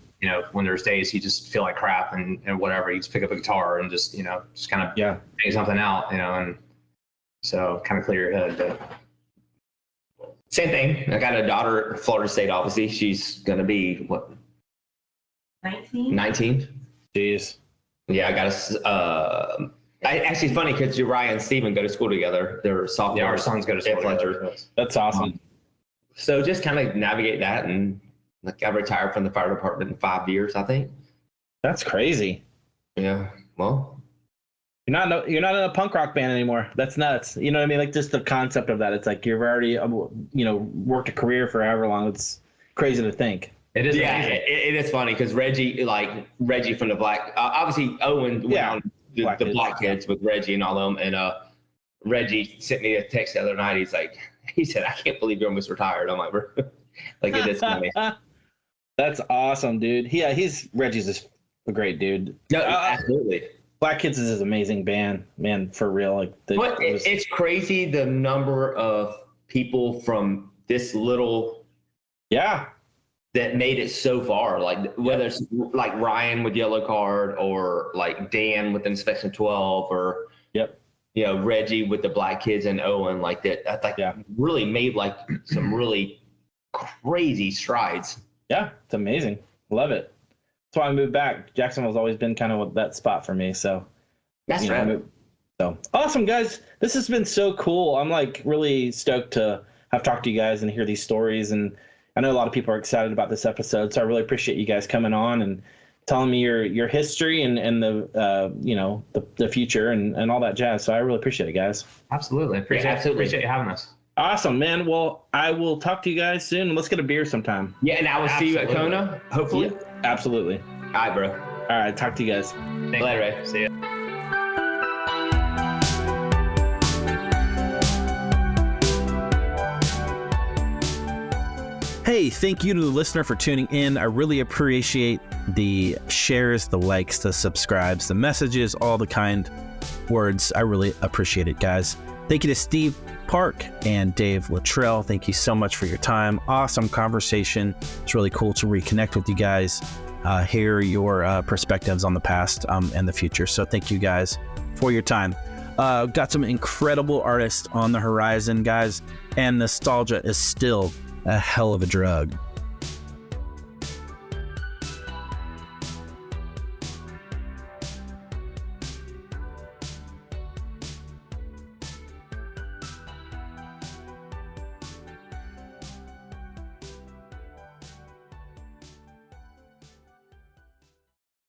When there's days you just feel like crap and whatever, you just pick up a guitar and just kind of make something out, and so kind of clear your head. But same thing. I got a daughter at Florida State. Obviously, she's gonna be what? 19. Jeez. Yeah, I got actually, it's funny because Uriah and Steven go to school together. They're sophomores. Yeah, our sons go to school together. That's awesome. So just kind of navigate that, and like I retired from the fire department in 5 years, I think. That's crazy. Yeah. Well, you're not in a punk rock band anymore. That's nuts. You know what I mean? Like just the concept of that. It's like you've already worked a career for however long. It's crazy to think. It is. Yeah, it is funny because Reggie from the Black, obviously Owen went on the Blockheads with Reggie and all of them, and Reggie sent me a text the other night. He said, "I can't believe you're almost retired." I'm like, bro, like it is funny. That's awesome, dude. Yeah, Reggie's just a great dude. No, absolutely. Black Kids is an amazing band, man, for real. Like, it's crazy the number of people from this little that made it so far. Like whether it's like Ryan with Yellow Card or like Dan with Inspection 12 or Reggie with the Black Kids and Owen like that. I think really made like some really crazy strides. Yeah, it's amazing. Love it. That's why I moved back. Jacksonville's always been kind of that spot for me. So that's right. So awesome, guys. This has been so cool. I'm like really stoked to have talked to you guys and hear these stories. And I know a lot of people are excited about this episode. So I really appreciate you guys coming on and telling me your history and the future and all that jazz. So I really appreciate it, guys. Absolutely. Appreciate you having us. Awesome, man. Well, I will talk to you guys soon. Let's get a beer sometime. Yeah, and I will see you at Kona, hopefully. Yeah, absolutely. All right, bro. All right, talk to you guys. Thanks. Later, Ray. See ya. Hey, thank you to the listener for tuning in. I really appreciate the shares, the likes, the subscribes, the messages, all the kind words. I really appreciate it, guys. Thank you to Steve Park and Dave Luttrell. Thank you so much for your time. Awesome conversation. It's really cool to reconnect with you guys, hear your perspectives on the past and the future. So thank you guys for your time. Got some incredible artists on the horizon, guys, and nostalgia is still a hell of a drug.